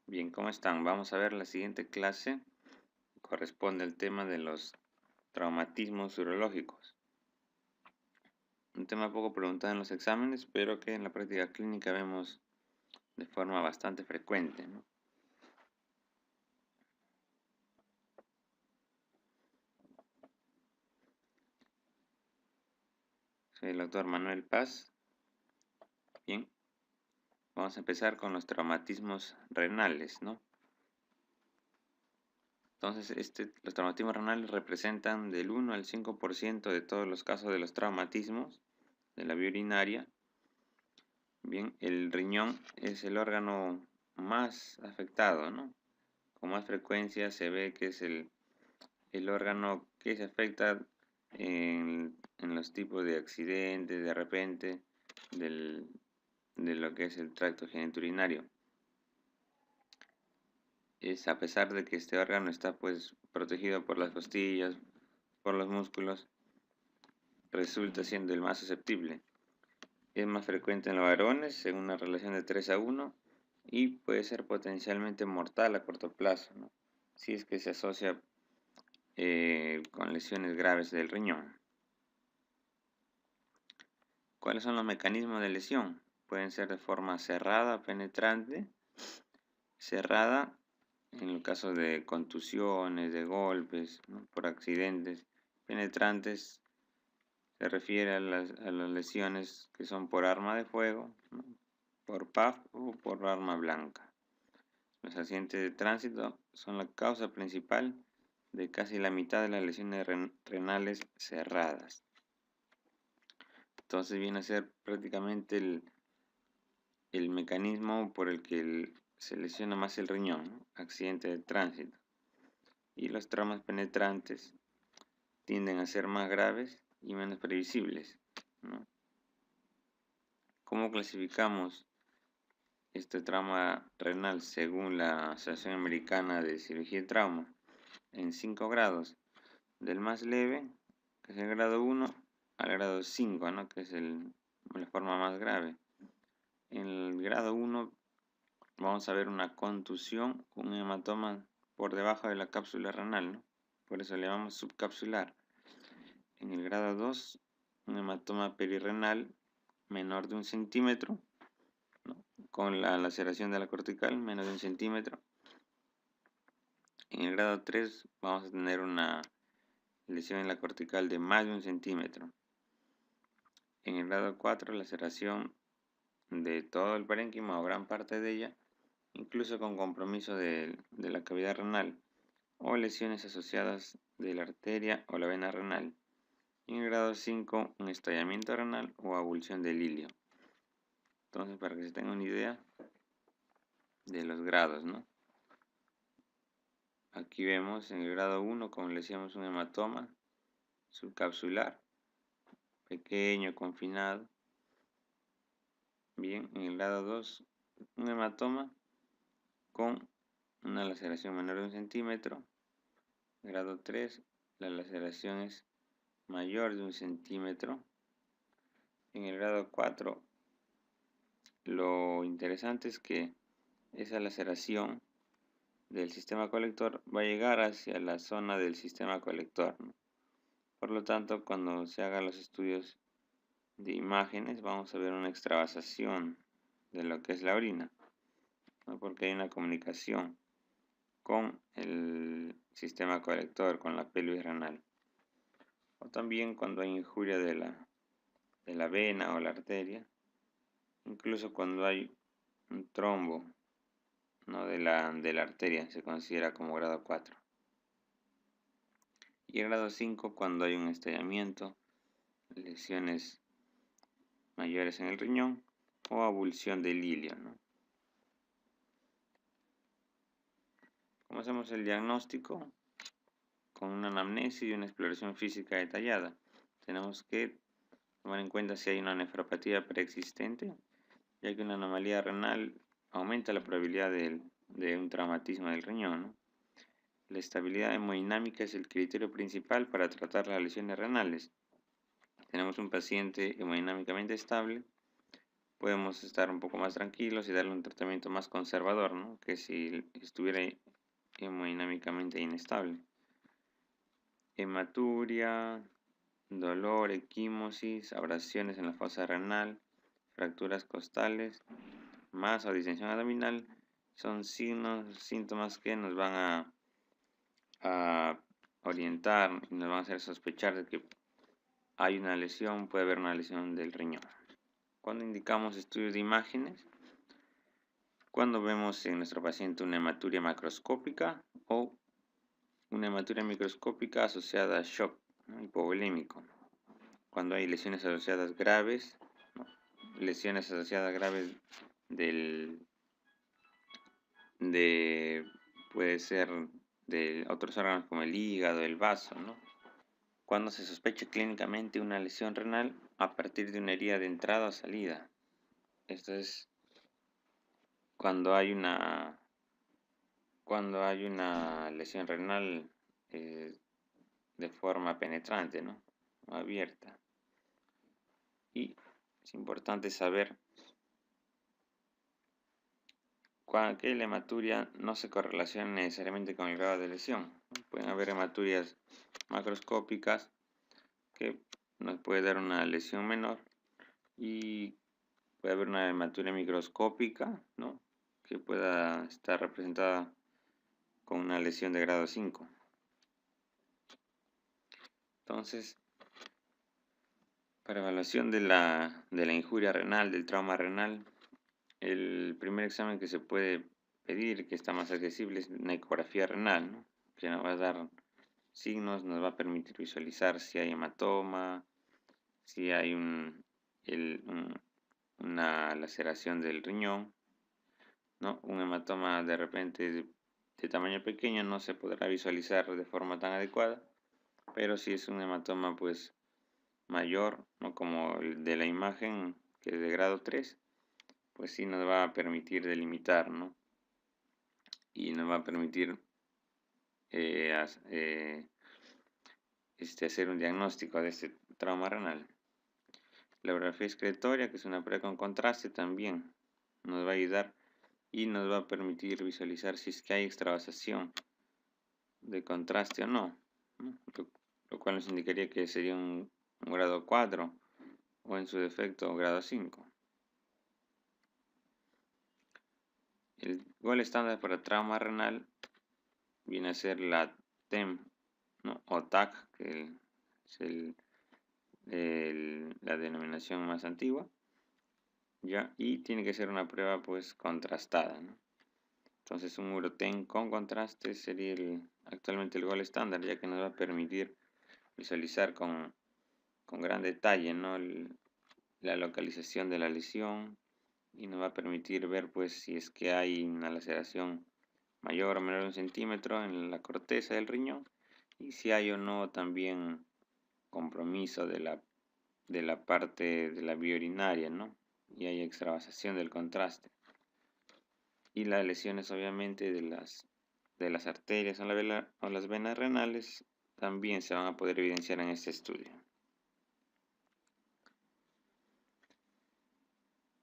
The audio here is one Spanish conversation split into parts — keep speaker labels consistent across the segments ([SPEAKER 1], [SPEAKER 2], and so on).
[SPEAKER 1] Bien, ¿cómo están? Vamos a ver la siguiente clase. Corresponde al tema de los traumatismos urológicos. Un tema poco preguntado en los exámenes, pero que en la práctica clínica vemos de forma bastante frecuente, ¿no? Soy el doctor Manuel Paz. Bien, vamos a empezar con los traumatismos renales, ¿no? Entonces, los traumatismos renales representan del 1 al 5% de todos los casos de los traumatismos de la vía urinaria. Bien, el riñón es el órgano más afectado, ¿no? Con más frecuencia se ve que es el órgano que se afecta en los tipos de accidentes, de repente, de lo que es el tracto genitourinario. Es a pesar de que este órgano está pues protegido por las costillas, por los músculos, resulta siendo el más susceptible. Es más frecuente en los varones, en una relación de 3 a 1, y puede ser potencialmente mortal a corto plazo, ¿no? Si es que se asocia con lesiones graves del riñón. ¿Cuáles son los mecanismos de lesión? Pueden ser de forma cerrada, penetrante, cerrada en el caso de contusiones, de golpes, ¿no? Por accidentes. Penetrantes se refiere a las lesiones que son por arma de fuego, ¿no? Por PAF o por arma blanca. Los accidentes de tránsito son la causa principal de casi la mitad de las lesiones renales cerradas. Entonces viene a ser prácticamente el mecanismo por el que se lesiona más el riñón, ¿no? Accidente de tránsito. Y los traumas penetrantes tienden a ser más graves y menos previsibles, ¿no? ¿Cómo clasificamos este trauma renal según la Asociación Americana de Cirugía y Trauma? En 5 grados, del más leve, que es el grado 1, al grado 5, ¿no? Que es la forma más grave. En el grado 1 vamos a ver una contusión con un hematoma por debajo de la cápsula renal, ¿no? Por eso le llamamos subcapsular. En el grado 2, un hematoma perirrenal menor de 1 centímetro, ¿no? Con la laceración de la cortical menos de 1 centímetro. En el grado 3 vamos a tener una lesión en la cortical de más de 1 centímetro. En el grado 4, laceración de todo el parénquima o gran parte de ella, incluso con compromiso de la cavidad renal, o lesiones asociadas de la arteria o la vena renal. Y en el grado 5, un estallamiento renal o abulsión del ilio. Entonces, para que se tengan una idea de los grados, ¿no? Aquí vemos en el grado 1, como le decíamos, un hematoma subcapsular, pequeño, confinado. Bien, en el grado 2, un hematoma con una laceración menor de 1 centímetro. Grado 3, la laceración es mayor de 1 centímetro. En el grado 4, lo interesante es que esa laceración del sistema colector va a llegar hacia la zona del sistema colector, ¿no? Por lo tanto, cuando se hagan los estudios de imágenes, vamos a ver una extravasación de lo que es la orina, ¿no? Porque hay una comunicación con el sistema colector, con la pelvis renal. O también cuando hay injuria de la vena o la arteria, incluso cuando hay un trombo, ¿no? de la arteria, se considera como grado 4. Y el grado 5 cuando hay un estallamiento, lesiones mayores en el riñón o abulsión del ilio, ¿no? ¿Cómo hacemos el diagnóstico? Con una anamnesis y una exploración física detallada. Tenemos que tomar en cuenta si hay una nefropatía preexistente, ya que una anomalía renal aumenta la probabilidad de un traumatismo del riñón, ¿no? La estabilidad hemodinámica es el criterio principal para tratar las lesiones renales. Tenemos un paciente hemodinámicamente estable, podemos estar un poco más tranquilos y darle un tratamiento más conservador, ¿no? Que si estuviera hemodinámicamente inestable. Hematuria, dolor, equimosis, abrasiones en la fosa renal, fracturas costales, masa o distensión abdominal son síntomas que nos van a orientar y nos van a hacer sospechar de que hay una lesión, puede haber una lesión del riñón. Cuando indicamos estudios de imágenes, cuando vemos en nuestro paciente una hematuria macroscópica o una hematuria microscópica asociada a shock, ¿no? Hipovolémico. Cuando hay lesiones asociadas graves, ¿no? Lesiones asociadas graves puede ser de otros órganos como el hígado, el vaso, ¿no? Cuando se sospecha clínicamente una lesión renal a partir de una herida de entrada o salida. Esto es cuando hay una lesión renal de forma penetrante, ¿no? Abierta. Y es importante saber que la hematuria no se correlaciona necesariamente con el grado de lesión. Pueden haber hematurias macroscópicas que nos puede dar una lesión menor y puede haber una hematuria microscópica, ¿no? Que pueda estar representada con una lesión de grado 5. Entonces, para evaluación de la injuria renal, del trauma renal, el primer examen que se puede pedir, que está más accesible, es una ecografía renal, ¿no? Que nos va a dar signos, nos va a permitir visualizar si hay hematoma, si hay una laceración del riñón, ¿no? Un hematoma de repente de tamaño pequeño no se podrá visualizar de forma tan adecuada, pero si es un hematoma pues mayor, ¿no? Como el de la imagen, que es de grado 3, pues sí nos va a permitir delimitar, ¿no? Y nos va a permitir hacer un diagnóstico de este trauma renal. La ecografía excretoria, que es una prueba con contraste, también nos va a ayudar y nos va a permitir visualizar si es que hay extravasación de contraste o no, ¿no? Lo cual nos indicaría que sería un grado 4 o en su defecto grado 5. El gol estándar para trauma renal viene a ser la TEM, ¿no? O TAC, que es la denominación más antigua, ¿ya? Y tiene que ser una prueba pues contrastada, ¿no? Entonces un Uroten con contraste sería actualmente el gol estándar, ya que nos va a permitir visualizar con gran detalle, ¿no? La localización de la lesión y nos va a permitir ver pues si es que hay una laceración mayor o menor de 1 centímetro en la corteza del riñón y si hay o no también compromiso de la parte de la vía urinaria, ¿no? Y hay extravasación del contraste. Y las lesiones obviamente de las arterias o las venas renales también se van a poder evidenciar en este estudio.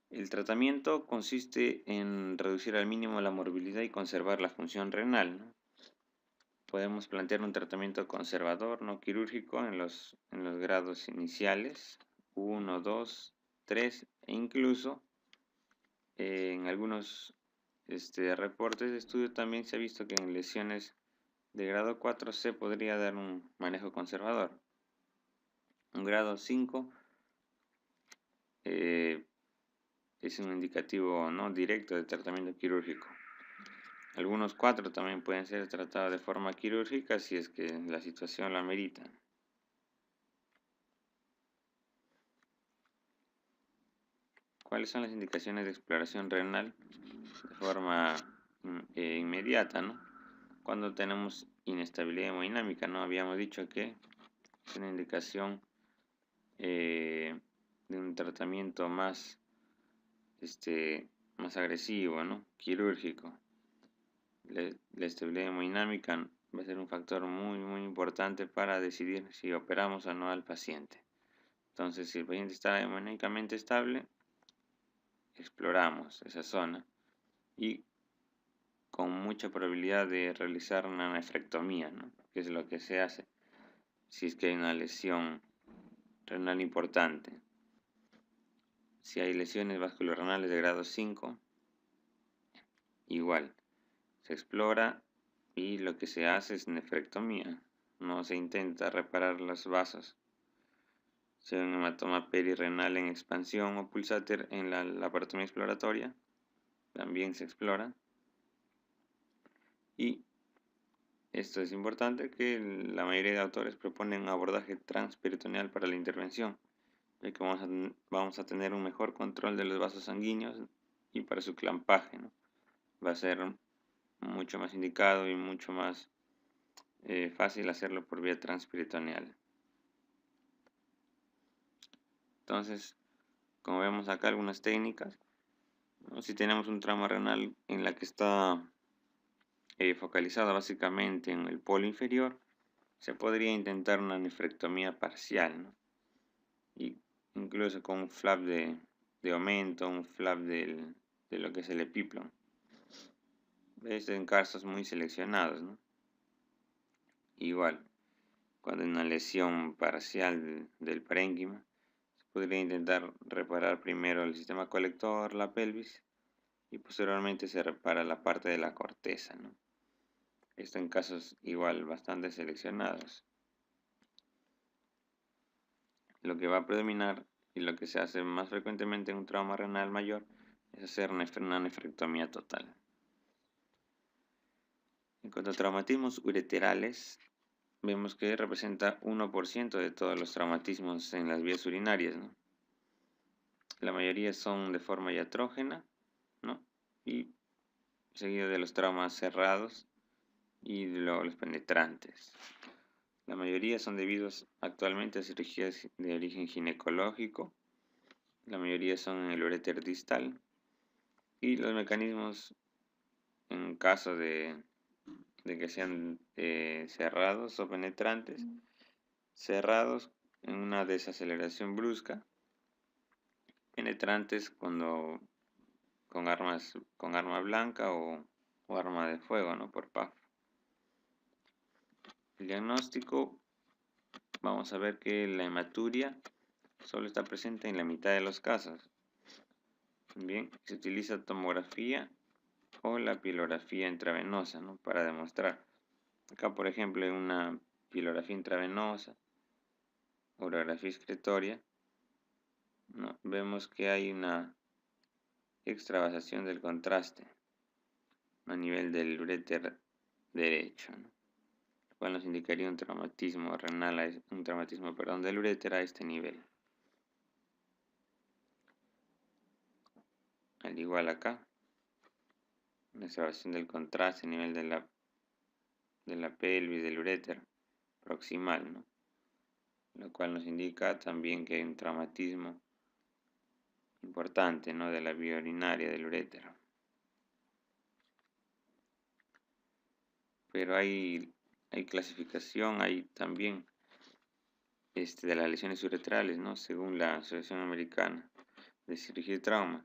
[SPEAKER 1] El tratamiento consiste en reducir al mínimo la morbilidad y conservar la función renal, ¿no? Podemos plantear un tratamiento conservador, no quirúrgico, en los grados iniciales, 1, 2, 3 e incluso en algunos reportes de estudio también se ha visto que en lesiones de grado 4 se podría dar un manejo conservador. Un grado 5 es un indicativo no directo de tratamiento quirúrgico. Algunos 4 también pueden ser tratados de forma quirúrgica si es que la situación lo amerita. ¿Cuáles son las indicaciones de exploración renal de forma inmediata, ¿no? Cuando tenemos inestabilidad hemodinámica, ¿no? Habíamos dicho que es una indicación de un tratamiento más agresivo, ¿no? Quirúrgico. La estabilidad hemodinámica va a ser un factor muy, muy importante para decidir si operamos o no al paciente. Entonces, si el paciente está hemodinámicamente estable, exploramos esa zona y con mucha probabilidad de realizar una nefrectomía, ¿no? Que es lo que se hace si es que hay una lesión renal importante. Si hay lesiones vasculorenales de grado 5, igual, se explora y lo que se hace es nefrectomía. No se intenta reparar los vasos. Si hay un hematoma perirenal en expansión o pulsáter en la laparotomía exploratoria, también se explora. Y esto es importante, que la mayoría de autores proponen un abordaje transperitoneal para la intervención, ya que vamos a tener un mejor control de los vasos sanguíneos y para su clampaje, ¿no? Va a ser mucho más indicado y mucho más fácil hacerlo por vía transperitoneal. Entonces, como vemos acá algunas técnicas, ¿no? Si tenemos un trauma renal en la que está focalizada básicamente en el polo inferior, se podría intentar una nefrectomía parcial, ¿no? Y incluso con un flap de aumento, un flap de lo que es el epiplon. Esto en casos muy seleccionados, ¿no? Igual, cuando hay una lesión parcial del parénquima, se podría intentar reparar primero el sistema colector, la pelvis, y posteriormente se repara la parte de la corteza, ¿no? Esto en casos igual bastante seleccionados. Lo que va a predominar y lo que se hace más frecuentemente en un trauma renal mayor es hacer una nefrectomía total. En cuanto a traumatismos ureterales, vemos que representa 1% de todos los traumatismos en las vías urinarias, ¿no? La mayoría son de forma iatrógena, ¿no? Y seguido de los traumas cerrados y luego los penetrantes. La mayoría son debidos actualmente a cirugías de origen ginecológico. La mayoría son en el uréter distal. Y los mecanismos, en caso de que sean cerrados o penetrantes, cerrados en una desaceleración brusca, penetrantes cuando con arma blanca o arma de fuego, ¿no? Por PAF. El diagnóstico, vamos a ver que la hematuria solo está presente en la mitad de los casos. Bien, se utiliza tomografía o la pilografía intravenosa, ¿no? Para demostrar. Acá, por ejemplo, en una pilografía intravenosa, urografía excretoria, ¿no? Vemos que hay una extravasación del contraste a nivel del uréter derecho, ¿no? Lo cual nos indicaría un traumatismo renal, un traumatismo, perdón, del uréter a este nivel. Al igual acá, una extravasación del contraste a nivel de la pelvis, del uréter proximal, ¿no? Lo cual nos indica también que hay un traumatismo importante, ¿no? De la vía urinaria del uréter. Pero hay clasificación, hay también de las lesiones uretrales, ¿no? Según la Asociación Americana de Cirugía y Trauma,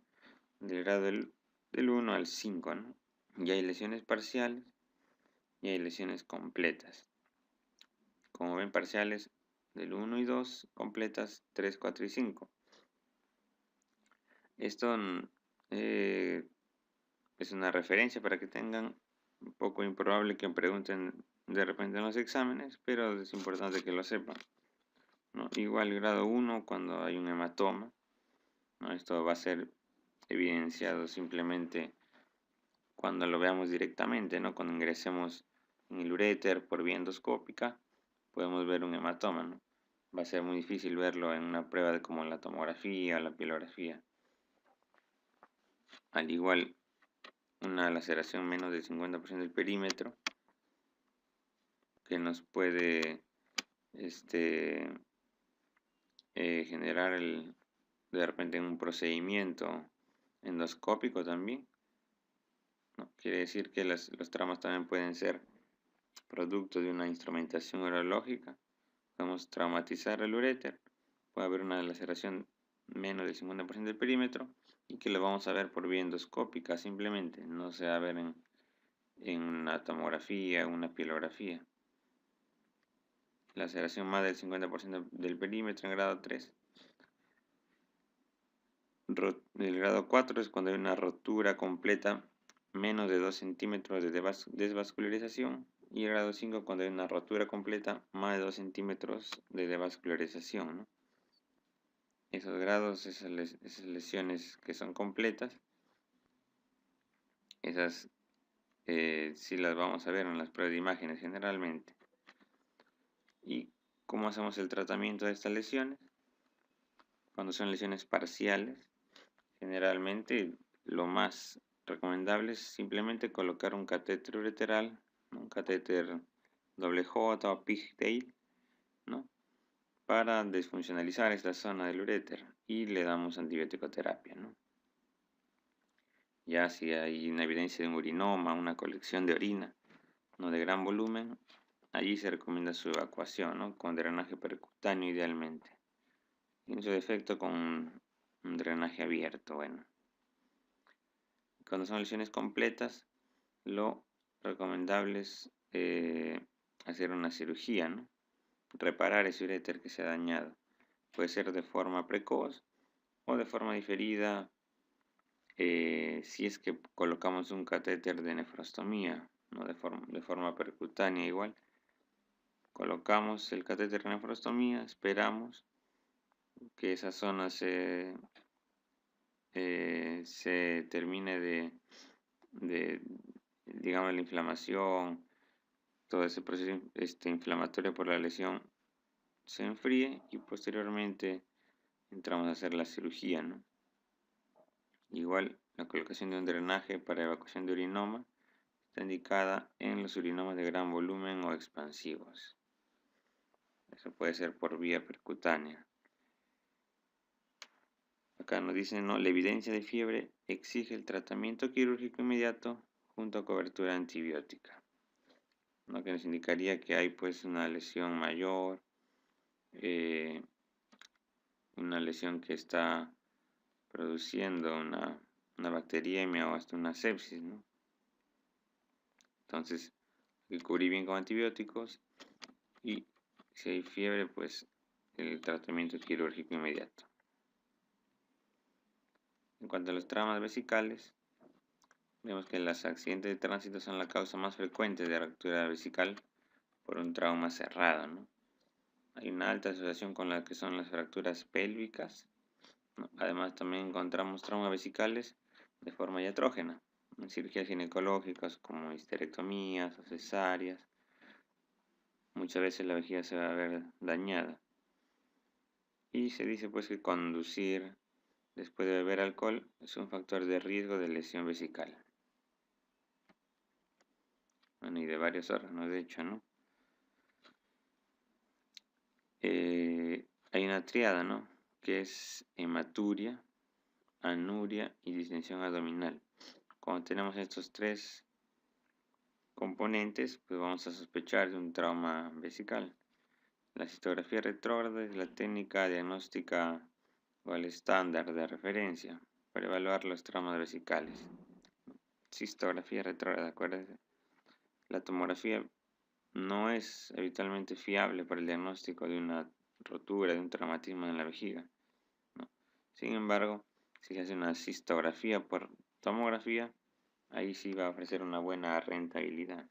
[SPEAKER 1] del grado del 1 al 5, ¿no? Y hay lesiones parciales y hay lesiones completas. Como ven, parciales del 1 y 2, completas 3, 4 y 5. Esto es una referencia para que tengan un poco improbable que pregunten de repente en los exámenes, pero es importante que lo sepan, ¿no? Igual grado 1 cuando hay un hematoma, ¿no? Esto va a ser evidenciado simplemente cuando lo veamos directamente, ¿no? Cuando ingresemos en el uréter por vía endoscópica, podemos ver un hematoma, ¿no? Va a ser muy difícil verlo en una prueba como la tomografía o la pilografía. Al igual, una laceración menos del 50% del perímetro, que nos puede generar de repente un procedimiento endoscópico también, ¿no? Quiere decir que los traumas también pueden ser producto de una instrumentación urológica. Podemos traumatizar el uréter, puede haber una laceración menos del 50% del perímetro y que lo vamos a ver por vía endoscópica simplemente, no se va a ver en una tomografía, una pielografía. Laceración más del 50% del perímetro en grado 3. El grado 4 es cuando hay una rotura completa menos de 2 centímetros de desvascularización. Y el grado 5 cuando hay una rotura completa más de 2 centímetros de desvascularización, ¿no? Esos grados, esas lesiones que son completas, esas sí las vamos a ver en las pruebas de imágenes generalmente. ¿Y cómo hacemos el tratamiento de estas lesiones? Cuando son lesiones parciales, generalmente lo más recomendable es simplemente colocar un catéter ureteral, un catéter doble J o pigtail, ¿no? Para desfuncionalizar esta zona del uréter y le damos antibiótico terapia, ¿no? Ya si hay una evidencia de un urinoma, una colección de orina, no de gran volumen, allí se recomienda su evacuación, ¿no? Con drenaje percutáneo idealmente. Y en su defecto con un drenaje abierto, bueno. Cuando son lesiones completas, lo recomendable es hacer una cirugía, ¿no? Reparar ese uréter que se ha dañado. Puede ser de forma precoz o de forma diferida si es que colocamos un catéter de nefrostomía, ¿no? De forma percutánea igual. Colocamos el catéter de nefrostomía, esperamos que esa zona se termine de, digamos, la inflamación, todo ese proceso inflamatorio por la lesión se enfríe y posteriormente entramos a hacer la cirugía, ¿no? Igual, la colocación de un drenaje para evacuación de urinoma está indicada en los urinomas de gran volumen o expansivos. Eso puede ser por vía percutánea. Acá nos dicen, ¿no? La evidencia de fiebre exige el tratamiento quirúrgico inmediato junto a cobertura antibiótica, ¿no? Que nos indicaría que hay pues una lesión mayor, una lesión que está produciendo una bacteriemia o hasta una sepsis, ¿no? Entonces, hay que cubrir bien con antibióticos y si hay fiebre, pues el tratamiento quirúrgico inmediato. En cuanto a los traumas vesicales, vemos que los accidentes de tránsito son la causa más frecuente de ruptura vesical por un trauma cerrado, ¿no? Hay una alta asociación con la que son las fracturas pélvicas, ¿no? Además, también encontramos traumas vesicales de forma iatrógena, en cirugías ginecológicas como histerectomías o cesáreas. Muchas veces la vejiga se va a ver dañada. Y se dice pues que conducir después de beber alcohol es un factor de riesgo de lesión vesical. Bueno, y de varios órganos, de hecho, ¿no? Hay una triada, ¿no? Que es hematuria, anuria y distensión abdominal. Cuando tenemos estos tres componentes, pues vamos a sospechar de un trauma vesical. La cistografía retrógrada es la técnica diagnóstica o el estándar de referencia para evaluar los traumas vesicales. Cistografía retrógrada, acuérdense. La tomografía no es habitualmente fiable para el diagnóstico de una rotura, de un traumatismo en la vejiga, ¿no? Sin embargo, si se hace una cistografía por tomografía, ahí sí va a ofrecer una buena rentabilidad.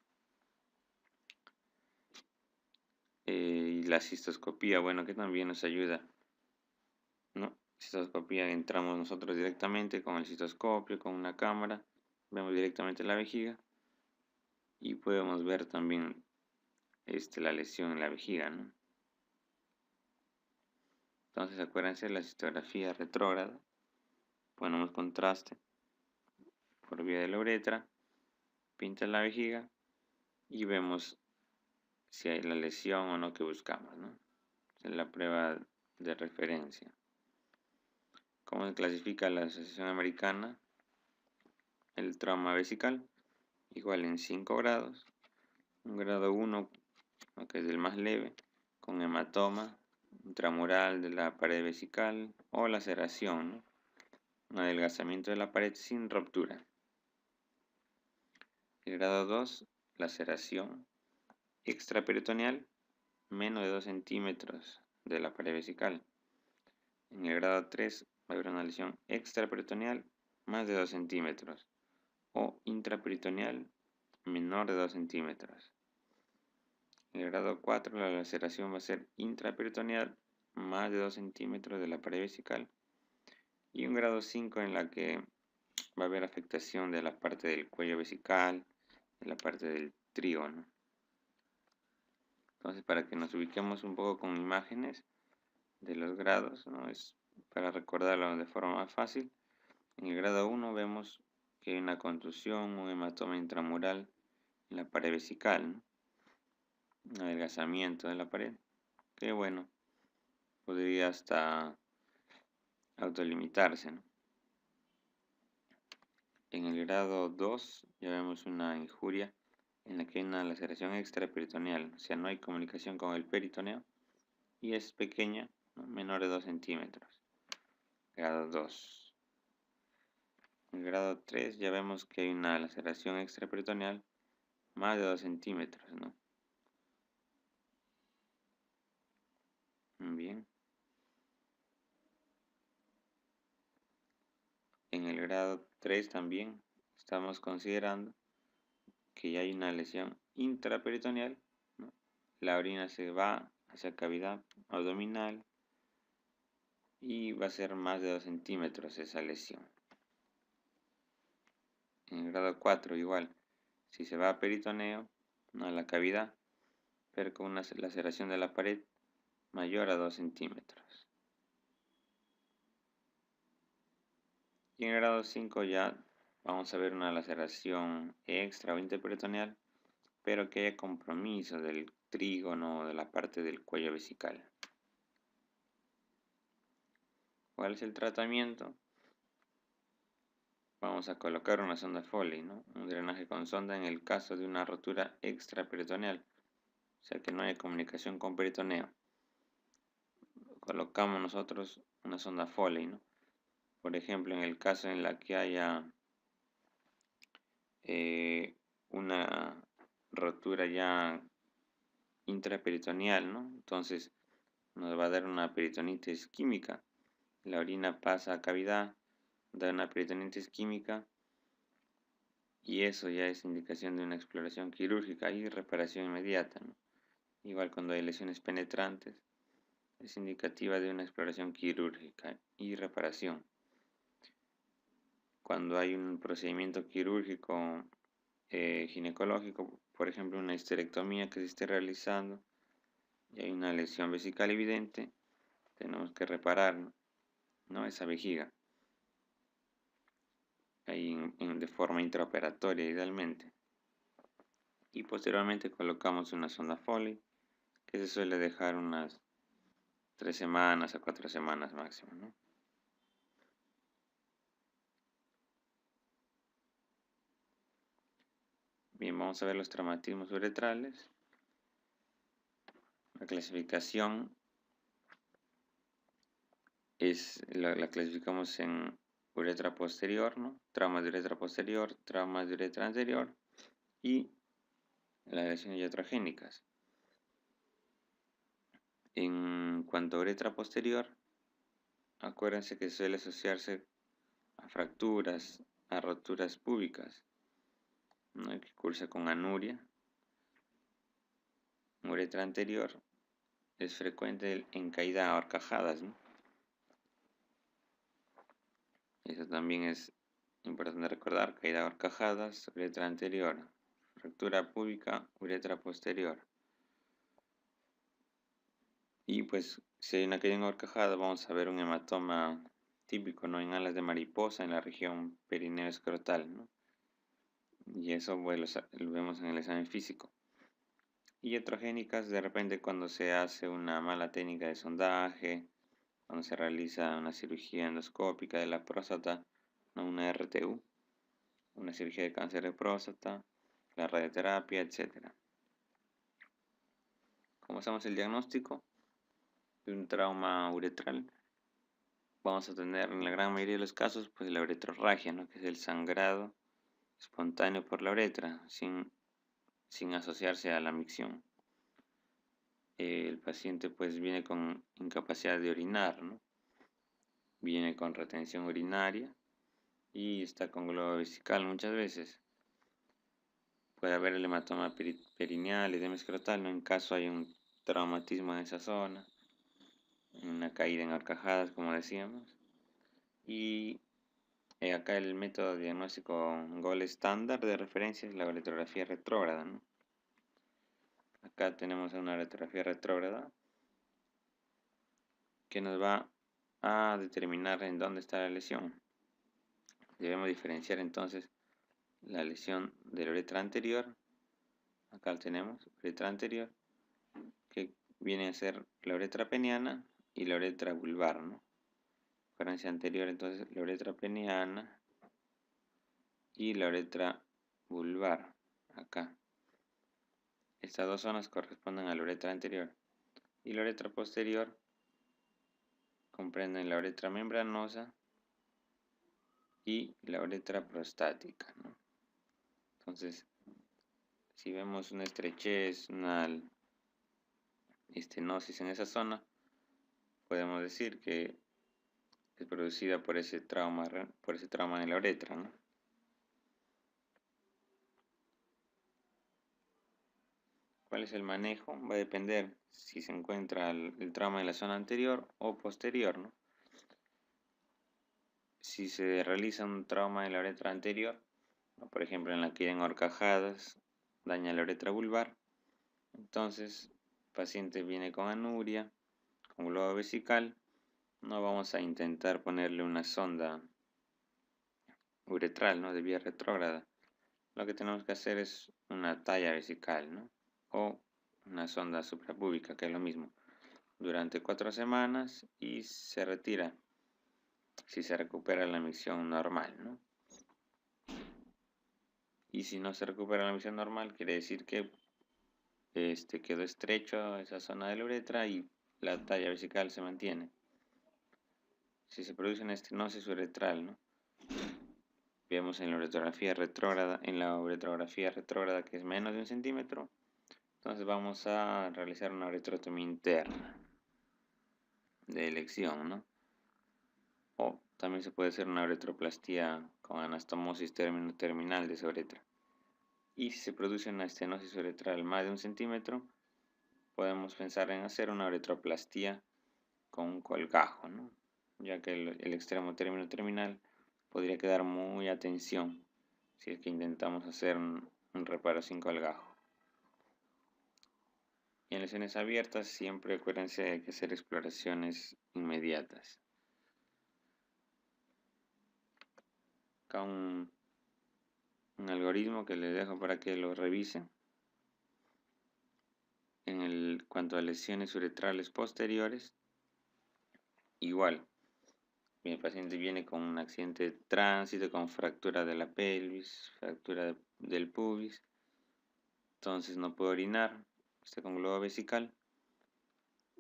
[SPEAKER 1] Y la cistoscopía, bueno, que también nos ayuda, ¿no? Cistoscopía, entramos nosotros directamente con el cistoscopio, con una cámara, vemos directamente la vejiga y podemos ver también la lesión en la vejiga, ¿no? Entonces acuérdense, la cistografía retrógrada, ponemos contraste por vía de la uretra, pinta la vejiga y vemos si hay la lesión o no que buscamos, ¿no? Es la prueba de referencia. ¿Cómo se clasifica la Asociación Americana? El trauma vesical, igual en 5 grados. Un grado 1, que es el más leve, con hematoma intramural de la pared vesical o laceración, ¿no? un adelgazamiento de la pared sin ruptura. El grado 2, laceración extraperitoneal menos de 2 centímetros de la pared vesical. En el grado 3 va a haber una lesión extraperitoneal más de 2 centímetros o intraperitoneal menor de 2 centímetros. En el grado 4 la laceración va a ser intraperitoneal más de 2 centímetros de la pared vesical. Y un grado 5 en la que va a haber afectación de la parte del cuello vesical, de la parte del trígono. Entonces, para que nos ubiquemos un poco con imágenes de los grados, ¿no? Es para recordarlo de forma más fácil. En el grado 1 vemos que hay una contusión, un hematoma intramural en la pared vesical, ¿no? Un adelgazamiento de la pared, que bueno, podría hasta autolimitarse, ¿no? En el grado 2 ya vemos una injuria en la que hay una laceración extraperitoneal, o sea, no hay comunicación con el peritoneo y es pequeña, ¿no? Menor de 2 centímetros. Grado 2. En el grado 3 ya vemos que hay una laceración extraperitoneal más de 2 centímetros, ¿no? Bien. En el grado 3 también estamos considerando que ya hay una lesión intraperitoneal, ¿no? La orina se va hacia cavidad abdominal y va a ser más de 2 centímetros esa lesión. En el grado 4 igual, si se va a peritoneo, ¿no? A la cavidad, pero con una laceración de la pared mayor a 2 centímetros. Y en el grado 5 ya vamos a ver una laceración extra o interperitoneal, pero que haya compromiso del trígono o de la parte del cuello vesical. ¿Cuál es el tratamiento? Vamos a colocar una sonda Foley, ¿no? Un drenaje con sonda en el caso de una rotura extraperitoneal, o sea que no haya comunicación con peritoneo. Colocamos nosotros una sonda Foley, ¿no? Por ejemplo, en el caso en la que haya una rotura ya intraperitoneal, ¿no? Entonces nos va a dar una peritonitis química. La orina pasa a cavidad, da una peritonitis química y eso ya es indicación de una exploración quirúrgica y reparación inmediata, ¿no? Igual cuando hay lesiones penetrantes, es indicativa de una exploración quirúrgica y reparación. Cuando hay un procedimiento quirúrgico ginecológico, por ejemplo una histerectomía que se esté realizando y hay una lesión vesical evidente, tenemos que reparar, ¿no? Esa vejiga ahí de forma intraoperatoria idealmente. Y posteriormente colocamos una sonda Foley que se suele dejar unas 3 semanas a 4 semanas máximo, ¿no? Bien, vamos a ver los traumatismos uretrales. La clasificación la clasificamos en uretra posterior, ¿no? Traumas de uretra posterior, traumas de uretra anterior y las lesiones iatrogénicas. En cuanto a uretra posterior, acuérdense que suele asociarse a fracturas, a roturas púbicas, ¿no? Que cursa con anuria. Uretra anterior es frecuente en caída a horcajadas, ¿no? Eso también es importante recordar, caída a horcajadas, uretra anterior, fractura púbica, uretra posterior. Y pues si hay una caída en horcajada vamos a ver un hematoma típico, ¿no? En alas de mariposa en la región perineo escrotal, ¿no? Y eso pues, lo vemos en el examen físico. Y iatrogénicas de repente cuando se hace una mala técnica de sondaje, cuando se realiza una cirugía endoscópica de la próstata, ¿no? Una RTU, una cirugía de cáncer de próstata, la radioterapia, etc. ¿Cómo hacemos el diagnóstico de un trauma uretral? vamos a tener en la gran mayoría de los casos pues la uretrorragia, ¿no? Que es el sangrado espontáneo por la uretra sin asociarse a la micción. El paciente pues viene con incapacidad de orinar, ¿no? Viene con retención urinaria y está con globo vesical muchas veces. Puede haber el hematoma perineal, edema escrotal, ¿no? En caso hay un traumatismo en esa zona, una caída en horcajadas, como decíamos. Y acá el método diagnóstico GOL estándar de referencia es la uretrografía retrógrada, ¿no? Acá tenemos una uretrografía retrógrada que nos va a determinar en dónde está la lesión. Debemos diferenciar entonces la lesión de la uretra anterior. Acá tenemos uretra anterior, que viene a ser la uretra peniana y la uretra vulvar, ¿no? Diferencia anterior entonces la uretra peniana y la uretra vulvar. Acá. Estas dos zonas corresponden a la uretra anterior. Y la uretra posterior comprenden la uretra membranosa y la uretra prostática, ¿no? Entonces, si vemos una estrechez, una estenosis en esa zona, podemos decir que es producida por ese trauma en la uretra, ¿no? ¿Cuál es el manejo? Va a depender si se encuentra el trauma en la zona anterior o posterior, ¿no? Si se realiza un trauma en la uretra anterior, por ejemplo en la que en horcajadas, daña la uretra vulvar, entonces el paciente viene con anuria, con globo vesical, no vamos a intentar ponerle una sonda uretral, ¿no? De vía retrógrada. Lo que tenemos que hacer es una talla vesical, ¿no? O una sonda suprapúbica, que es lo mismo, durante 4 semanas y se retira si se recupera la micción normal, ¿no? Y si no se recupera la micción normal, quiere decir que quedó estrecho esa zona de la uretra y la talla vesical se mantiene. Si se produce una estenosis uretral, ¿no? Vemos en la uretrografía retrógrada, que es menos de 1 centímetro, entonces vamos a realizar una uretrotomía interna de elección, ¿no? O también se puede hacer una uretroplastía con anastomosis terminal de esa uretra. Y si se produce una estenosis uretral más de 1 centímetro, podemos pensar en hacer una uretroplastía con un colgajo, ¿no? Ya que el extremo término terminal podría quedar muy a tensión si es que intentamos hacer un reparo sin colgajo. Y en lesiones abiertas siempre acuérdense que hay que hacer exploraciones inmediatas. Acá un algoritmo que les dejo para que lo revisen. En cuanto a lesiones uretrales posteriores, igual, mi paciente viene con un accidente de tránsito, con fractura de la pelvis, fractura del pubis, entonces no puede orinar, está con globo vesical.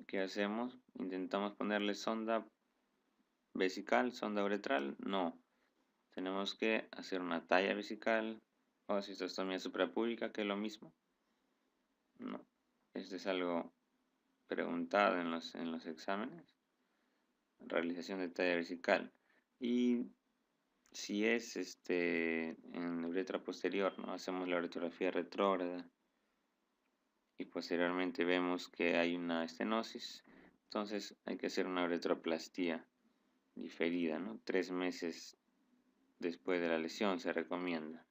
[SPEAKER 1] ¿Qué hacemos? Intentamos ponerle sonda vesical, sonda uretral, no. Tenemos que hacer una talla vesical o cistostomía suprapúbica, que es lo mismo. No, esto es algo preguntado en los exámenes. Realización de talla vesical. Y si es en la uretra posterior, ¿no? Hacemos la uretrografía retrógrada y posteriormente vemos que hay una estenosis, entonces hay que hacer una uretroplastía diferida, ¿no? 3 meses después de la lesión se recomienda.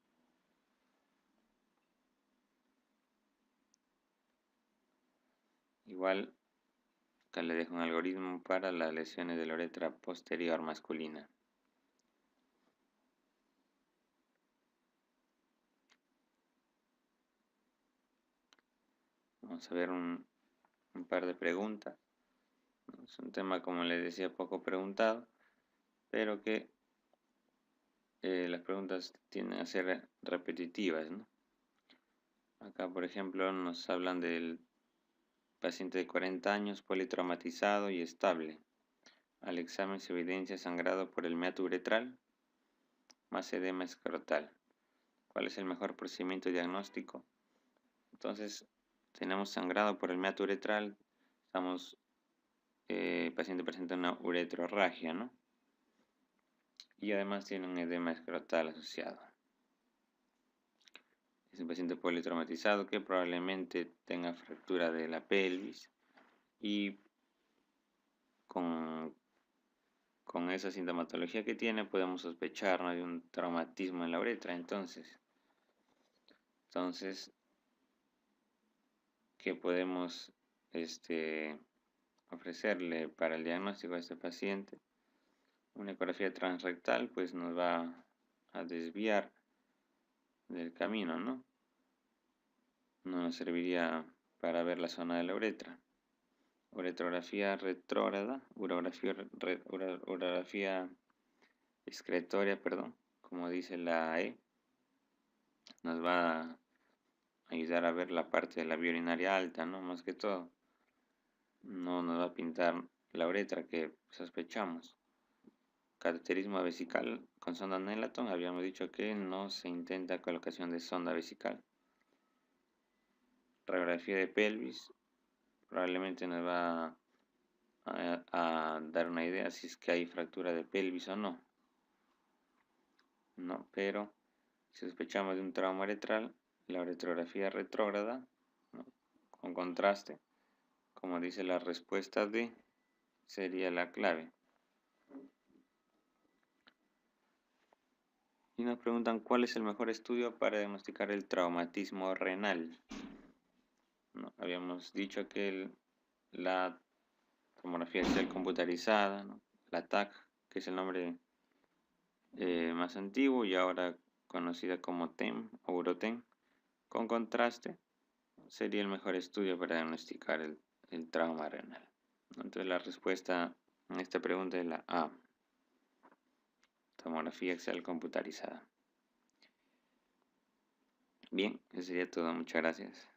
[SPEAKER 1] Igual, acá le dejo un algoritmo para las lesiones de la uretra posterior masculina. Vamos a ver un par de preguntas. Es un tema, como les decía, poco preguntado, pero que las preguntas tienden a ser repetitivas, ¿no? Acá, por ejemplo, nos hablan del paciente de 40 años, politraumatizado y estable. al examen se evidencia sangrado por el meato uretral más edema escrotal. ¿Cuál es el mejor procedimiento diagnóstico? Entonces, tenemos sangrado por el meato uretral, paciente presenta una uretrorragia, ¿no? Y además tiene un edema escrotal asociado. Es un paciente politraumatizado que probablemente tenga fractura de la pelvis y con esa sintomatología que tiene podemos sospechar, ¿no?, de un traumatismo en la uretra. Entonces, ¿qué podemos ofrecerle para el diagnóstico a este paciente? Una ecografía transrectal pues nos va a desviar del camino, ¿no? No nos serviría para ver la zona de la uretra. Uretrografía retrógrada, urografía excretoria, perdón, como dice la E, nos va a ayudar a ver la parte de la vía urinaria alta, ¿no? Más que todo, no nos va a pintar la uretra que sospechamos. Cateterismo vesical con sonda Nelaton, habíamos dicho que no se intenta colocación de sonda vesical. Radiografía de pelvis, probablemente nos va a dar una idea si es que hay fractura de pelvis o no. No, pero si sospechamos de un trauma uretral, la uretrografía retrógrada, ¿no?, con contraste, como dice la respuesta D, sería la clave. Y nos preguntan cuál es el mejor estudio para diagnosticar el traumatismo renal. ¿No? Habíamos dicho que la tomografía axial computarizada, ¿no?, la TAC, que es el nombre más antiguo y ahora conocida como TEM o Urotem, con contraste, sería el mejor estudio para diagnosticar el trauma renal. Entonces la respuesta a esta pregunta es la A, tomografía axial computarizada. Bien, eso sería todo. Muchas gracias.